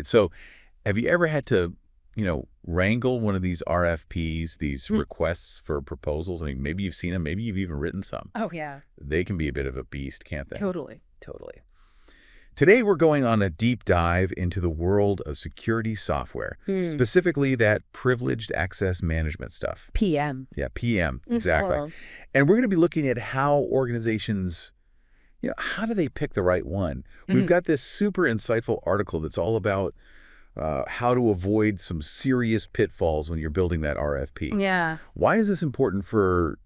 right. So have you ever had to, wrangle one of these RFPs, these requests for proposals? I mean, maybe you've seen them, maybe you've even written some. Oh, yeah. They can be a bit of a beast, can't they? Totally. Totally. Today, we're going on a deep dive into the world of security software, specifically that privileged access management stuff. PM. Yeah, PM, exactly. And we're going to be looking at how organizations, how do they pick the right one? We've got this super insightful article that's all about how to avoid some serious pitfalls when you're building that RFP. Yeah. Why is this important for,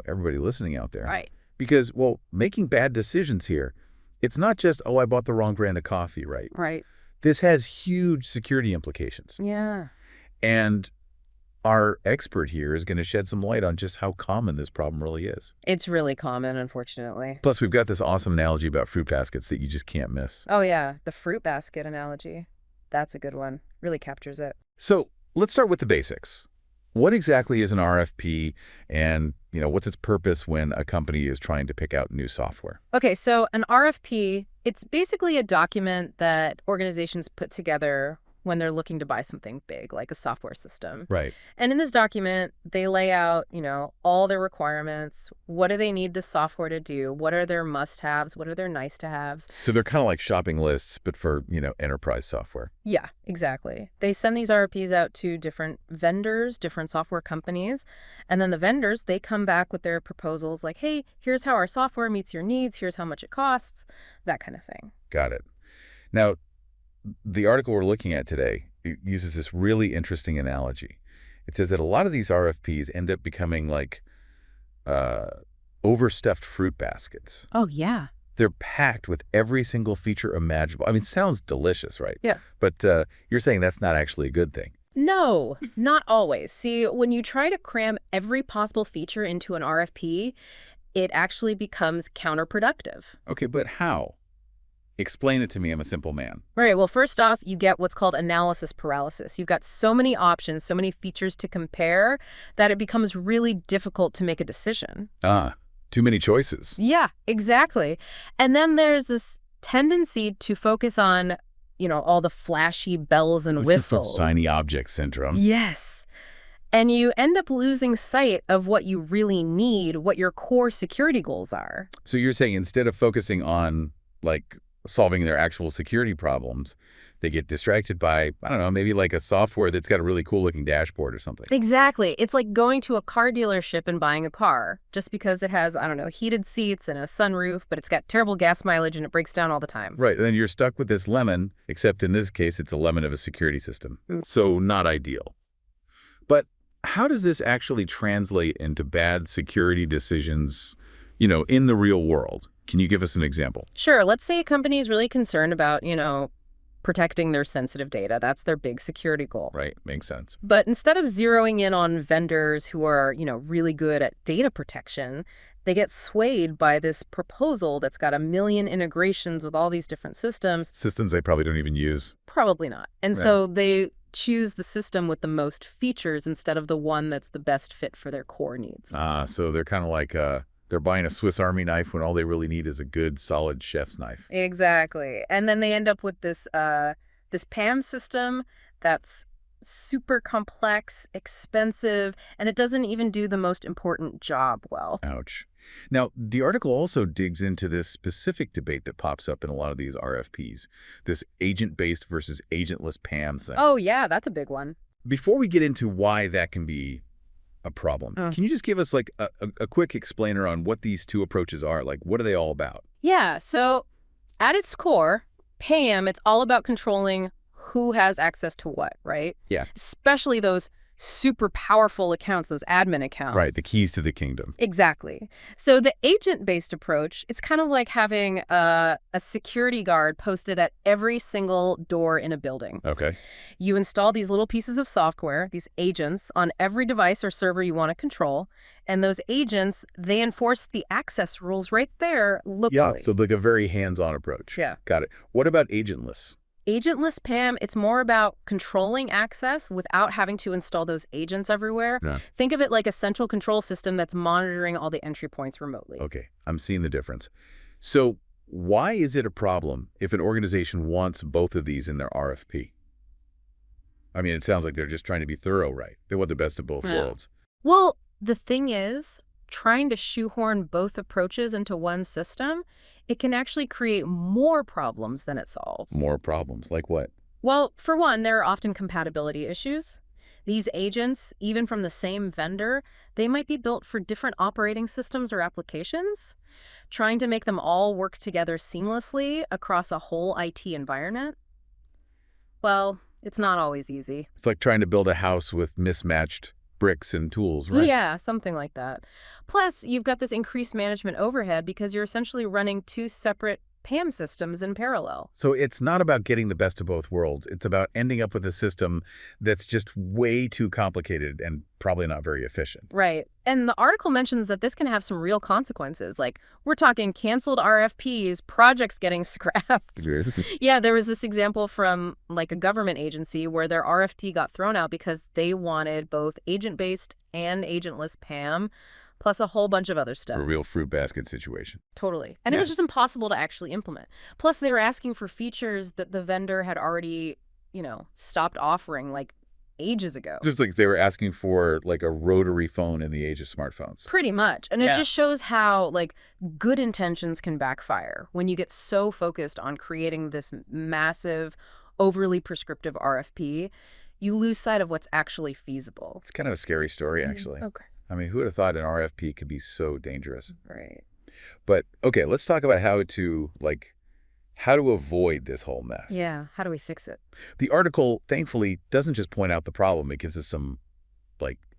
everybody listening out there? Right. Because, well, making bad decisions here, it's not just, oh, I bought the wrong brand of coffee, right? Right. This has huge security implications. Yeah. And our expert here is going to shed some light on just how common this problem really is. It's really common, unfortunately. Plus, we've got this awesome analogy about fruit baskets that you just can't miss. Oh, yeah. The fruit basket analogy. That's a good one. Really captures it. So let's start with the basics. What exactly is an RFP, and what's its purpose when a company is trying to pick out new software? Okay, so an RFP, it's basically a document that organizations put together when they're looking to buy something big, like a software system. Right. And in this document, they lay out, all their requirements. What do they need the software to do? What are their must-haves? What are their nice-to-haves? So they're kind of like shopping lists, but for, enterprise software. Yeah, exactly. They send these RFPs out to different vendors, different software companies, and then the vendors, they come back with their proposals like, hey, here's how our software meets your needs, here's how much it costs, that kind of thing. Got it. Now, the article we're looking at today uses this really interesting analogy. It says that a lot of these RFPs end up becoming like overstuffed fruit baskets. Oh, yeah. They're packed with every single feature imaginable. I mean, sounds delicious, right? Yeah. But you're saying that's not actually a good thing. No, not always. See, when you try to cram every possible feature into an RFP, it actually becomes counterproductive. Okay, but how? Explain it to me. I'm a simple man. Right. Well, first off, you get what's called analysis paralysis. You've got so many options, so many features to compare that it becomes really difficult to make a decision. Too many choices. Yeah, exactly. And then there's this tendency to focus on, all the flashy bells and whistles. Shiny object syndrome. Yes. And you end up losing sight of what you really need, what your core security goals are. So you're saying instead of focusing on, solving their actual security problems, they get distracted by, I don't know, maybe like a software that's got a really cool looking dashboard or something. Exactly. It's like going to a car dealership and buying a car just because it has, I don't know, heated seats and a sunroof, but it's got terrible gas mileage and it breaks down all the time. Right. And then you're stuck with this lemon, except in this case, it's a lemon of a security system. So not ideal. But how does this actually translate into bad security decisions, in the real world? Can you give us an example? Sure. Let's say a company is really concerned about, protecting their sensitive data. That's their big security goal. Right. Makes sense. But instead of zeroing in on vendors who are, really good at data protection, they get swayed by this proposal that's got a million integrations with all these different systems. Systems they probably don't even use. Probably not. And so they choose the system with the most features instead of the one that's the best fit for their core needs. So they're kind of like they're buying a Swiss Army knife when all they really need is a good, solid chef's knife. Exactly. And then they end up with this this PAM system that's super complex, expensive, and it doesn't even do the most important job well. Ouch. Now, the article also digs into this specific debate that pops up in a lot of these RFPs, this agent-based versus agentless PAM thing. Oh, yeah, that's a big one. Before we get into why that can be a problem, can you just give us a quick explainer on what these two approaches are? What are they all about? Yeah, so at its core, PAM, it's all about controlling who has access to what, right? Yeah. Especially those super powerful accounts, those admin accounts. Right, the keys to the kingdom. Exactly. So the agent-based approach, it's kind of like having a security guard posted at every single door in a building. Okay. You install these little pieces of software, these agents, on every device or server you want to control, and those agents, they enforce the access rules right there locally. Yeah, so like a very hands-on approach. Yeah. Got it. What about agentless? Agentless PAM, it's more about controlling access without having to install those agents everywhere. Yeah. Think of it like a central control system that's monitoring all the entry points remotely. Okay, I'm seeing the difference. So why is it a problem if an organization wants both of these in their RFP? I mean, it sounds like they're just trying to be thorough, right? They want the best of both worlds. Well, the thing is, trying to shoehorn both approaches into one system, it can actually create more problems than it solves. More problems. Like what? Well, for one, there are often compatibility issues. These agents, even from the same vendor, they might be built for different operating systems or applications. Trying to make them all work together seamlessly across a whole IT environment, well, it's not always easy. It's like trying to build a house with mismatched bricks and tools, right? Yeah, something like that. Plus, you've got this increased management overhead because you're essentially running two separate PAM systems in parallel. So it's not about getting the best of both worlds. It's about ending up with a system that's just way too complicated and probably not very efficient. Right. And the article mentions that this can have some real consequences. Like, we're talking canceled RFPs, projects getting scrapped. Yes. Yeah, there was this example from like a government agency where their RFP got thrown out because they wanted both agent-based and agentless PAM, plus a whole bunch of other stuff. A real fruit basket situation. Totally. And it was just impossible to actually implement. Plus, they were asking for features that the vendor had already, stopped offering like ages ago. Just like they were asking for like a rotary phone in the age of smartphones. Pretty much. And it just shows how like good intentions can backfire when you get so focused on creating this massive, overly prescriptive RFP, you lose sight of what's actually feasible. It's kind of a scary story, actually. Okay. I mean, who would have thought an RFP could be so dangerous? Right. But okay, let's talk about how to avoid this whole mess. Yeah. How do we fix it? The article, thankfully, doesn't just point out the problem. It gives us some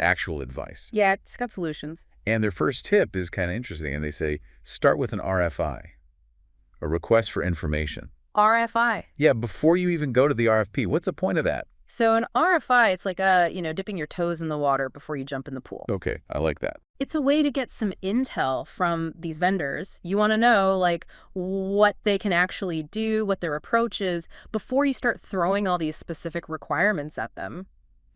actual advice. Yeah, it's got solutions. And their first tip is kind of interesting. And they say, start with an RFI, a request for information. RFI. Yeah, before you even go to the RFP. What's the point of that? So an RFI, it's like dipping your toes in the water before you jump in the pool. Okay, I like that. It's a way to get some intel from these vendors. You want to know what they can actually do, what their approach is, before you start throwing all these specific requirements at them.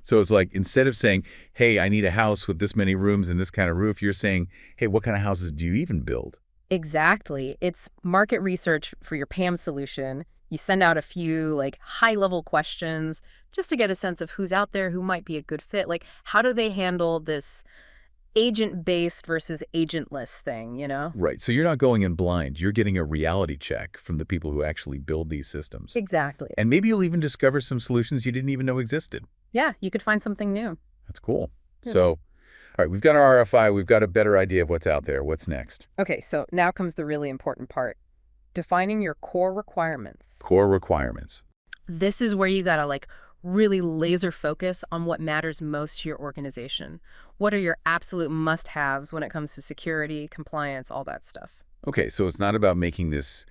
So it's like, instead of saying, hey, I need a house with this many rooms and this kind of roof, you're saying, hey, what kind of houses do you even build? Exactly. It's market research for your PAM solution. You send out a few high-level questions just to get a sense of who's out there, who might be a good fit. Like, how do they handle this agent-based versus agentless thing, Right. So you're not going in blind. You're getting a reality check from the people who actually build these systems. Exactly. And maybe you'll even discover some solutions you didn't even know existed. Yeah, you could find something new. That's cool. Yeah. So, all right, we've got our RFI. We've got a better idea of what's out there. What's next? Okay, so now comes the really important part. Defining your core requirements. Core requirements. This is where you gotta really laser focus on what matters most to your organization. What are your absolute must-haves when it comes to security, compliance, all that stuff? Okay, so it's not about making this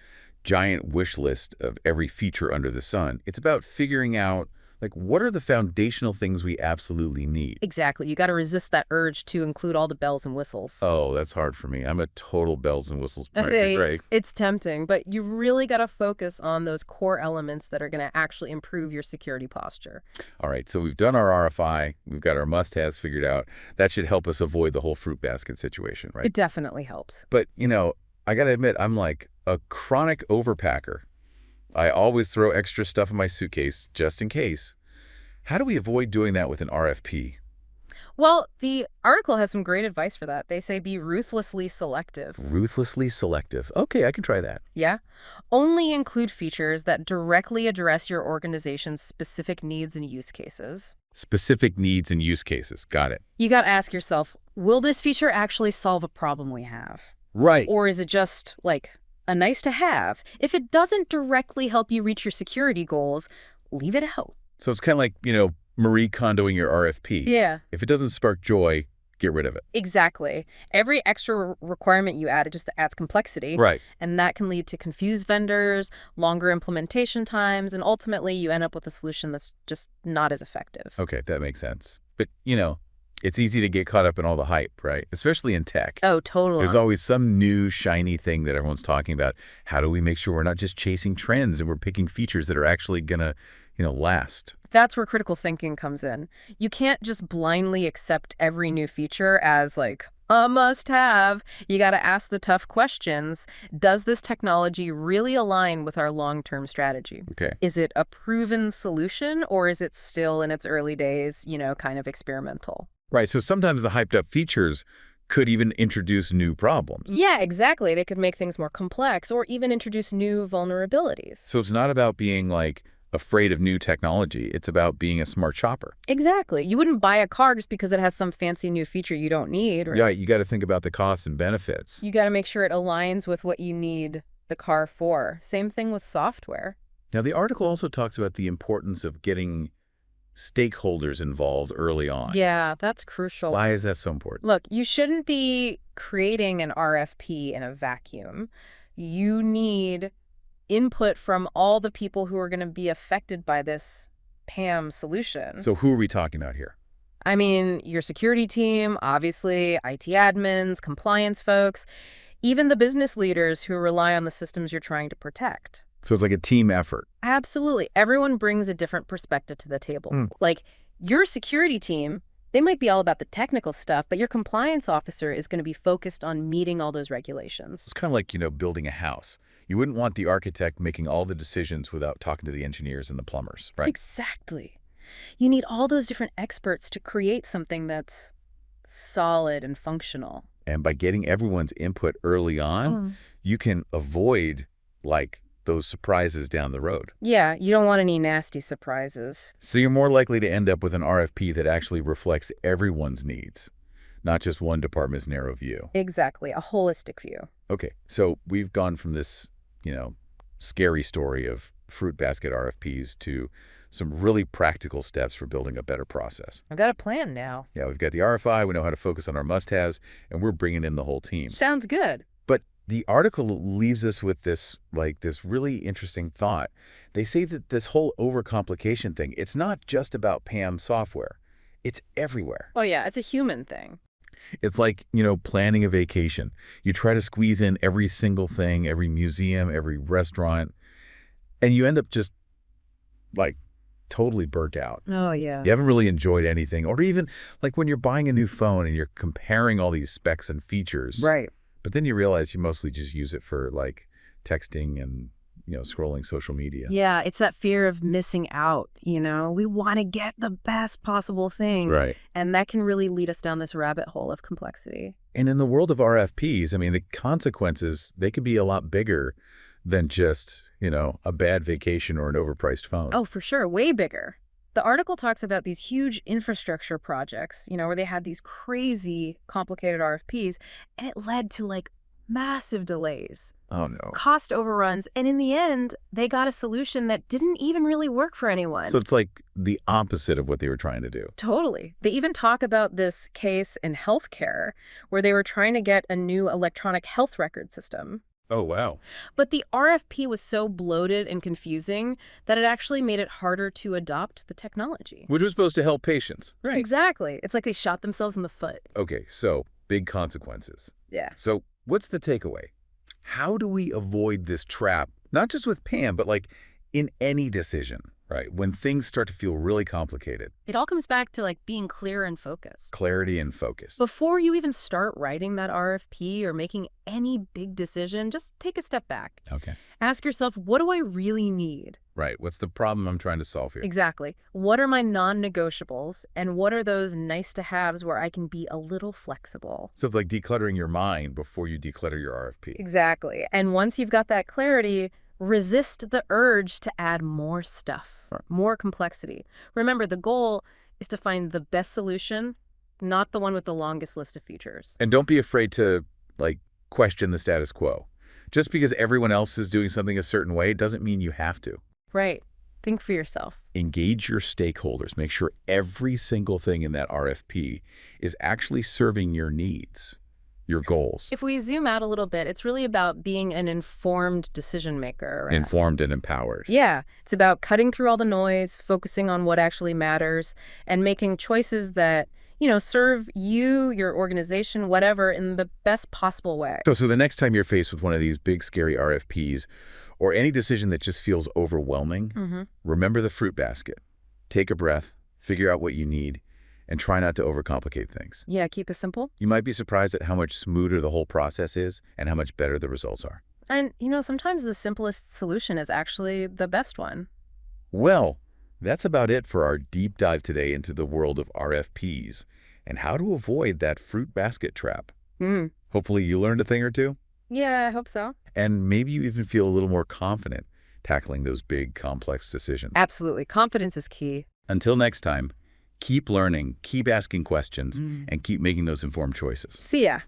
giant wish list of every feature under the sun. It's about figuring out what are the foundational things we absolutely need? Exactly. You got to resist that urge to include all the bells and whistles. Oh, that's hard for me. I'm a total bells and whistles person. Right. It's tempting, but you really got to focus on those core elements that are going to actually improve your security posture. All right, so we've done our RFI. We've got our must-haves figured out. That should help us avoid the whole fruit basket situation, right? It definitely helps. But, I got to admit, I'm like a chronic overpacker. I always throw extra stuff in my suitcase just in case. How do we avoid doing that with an RFP? Well, the article has some great advice for that. They say be ruthlessly selective. Ruthlessly selective. Okay, I can try that. Yeah? Only include features that directly address your organization's specific needs and use cases. Specific needs and use cases. Got it. You got to ask yourself, will this feature actually solve a problem we have? Right. Or is it just a nice to have? If it doesn't directly help you reach your security goals, leave it out. So it's kind of like, Marie Kondoing your RFP. Yeah. If it doesn't spark joy, get rid of it. Exactly. Every extra requirement you add, it just adds complexity. Right. And that can lead to confused vendors, longer implementation times, and ultimately you end up with a solution that's just not as effective. Okay, that makes sense. But, it's easy to get caught up in all the hype, right? Especially in tech. Oh, totally. There's always some new shiny thing that everyone's talking about. How do we make sure we're not just chasing trends and we're picking features that are actually going to, last? That's where critical thinking comes in. You can't just blindly accept every new feature as a must-have. You got to ask the tough questions. Does this technology really align with our long-term strategy? Okay. Is it a proven solution, or is it still in its early days, kind of experimental? Right, so sometimes the hyped up features could even introduce new problems. Yeah, exactly. They could make things more complex or even introduce new vulnerabilities. So it's not about being like afraid of new technology. It's about being a smart shopper. Exactly. You wouldn't buy a car just because it has some fancy new feature you don't need. Yeah, you got to think about the costs and benefits. You got to make sure it aligns with what you need the car for. Same thing with software. Now, the article also talks about the importance of getting stakeholders involved early on. Yeah, that's crucial. Why is that so important? Look, you shouldn't be creating an RFP in a vacuum. You need input from all the people who are going to be affected by this PAM solution. So who are we talking about here? I mean, your security team, obviously, IT admins, compliance folks, even the business leaders who rely on the systems you're trying to protect. So it's like a team effort. Absolutely. Everyone brings a different perspective to the table. Like, your security team, they might be all about the technical stuff, but your compliance officer is going to be focused on meeting all those regulations. It's kind of like, building a house. You wouldn't want the architect making all the decisions without talking to the engineers and the plumbers, right? Exactly. You need all those different experts to create something that's solid and functional. And by getting everyone's input early on, you can avoid, those surprises down the road. Yeah, you don't want any nasty surprises. So you're more likely to end up with an RFP that actually reflects everyone's needs, not just one department's narrow view. Exactly, a holistic view. Okay, so we've gone from this, scary story of fruit basket RFPs to some really practical steps for building a better process. I've got a plan now. Yeah, we've got the RFI, we know how to focus on our must-haves, and we're bringing in the whole team. Sounds good. But the article leaves us with this really interesting thought. They say that this whole overcomplication thing, it's not just about PAM software. It's everywhere. Oh, yeah, it's a human thing. It's like, planning a vacation. You try to squeeze in every single thing, every museum, every restaurant, and you end up just, totally burnt out. Oh, yeah. You haven't really enjoyed anything. Or even, when you're buying a new phone and you're comparing all these specs and features. Right. But then you realize you mostly just use it for, texting and, scrolling social media. Yeah, it's that fear of missing out, We want to get the best possible thing. Right. And that can really lead us down this rabbit hole of complexity. And in the world of RFPs, the consequences, they could be a lot bigger than just, a bad vacation or an overpriced phone. Oh, for sure. Way bigger. The article talks about these huge infrastructure projects, where they had these crazy, complicated RFPs, and it led to, massive delays. Oh, no. Cost overruns, and in the end, they got a solution that didn't even really work for anyone. So it's like the opposite of what they were trying to do. Totally. They even talk about this case in healthcare where they were trying to get a new electronic health record system. Oh, wow. But the RFP was so bloated and confusing that it actually made it harder to adopt the technology. Which was supposed to help patients. Right. Exactly. It's like they shot themselves in the foot. Okay, so big consequences. Yeah. So what's the takeaway? How do we avoid this trap, not just with PAM, but in any decision, right? When things start to feel really complicated. It all comes back to being clear and focused. Clarity and focus. Before you even start writing that RFP or making any big decision, just take a step back. Okay. Ask yourself, what do I really need? Right. What's the problem I'm trying to solve here? Exactly. What are my non-negotiables and what are those nice-to-haves where I can be a little flexible? So it's like decluttering your mind before you declutter your RFP. Exactly. And once you've got that clarity, resist the urge to add more stuff, more complexity. Remember, the goal is to find the best solution, not the one with the longest list of features. And don't be afraid to, question the status quo. Just because everyone else is doing something a certain way doesn't mean you have to. Right. Think for yourself. Engage your stakeholders. Make sure every single thing in that RFP is actually serving your needs, your goals. If we zoom out a little bit, it's really about being an informed decision maker. Right? Informed and empowered. Yeah. It's about cutting through all the noise, focusing on what actually matters, and making choices that, serve you, your organization, whatever, in the best possible way. So the next time you're faced with one of these big, scary RFPs or any decision that just feels overwhelming, remember the fruit basket. Take a breath, figure out what you need, and try not to overcomplicate things. Yeah, keep it simple. You might be surprised at how much smoother the whole process is and how much better the results are. And, sometimes the simplest solution is actually the best one. Well, that's about it for our deep dive today into the world of RFPs and how to avoid that fruit basket trap. Hopefully you learned a thing or two. Yeah, I hope so. And maybe you even feel a little more confident tackling those big, complex decisions. Absolutely. Confidence is key. Until next time, keep learning, keep asking questions, and keep making those informed choices. See ya.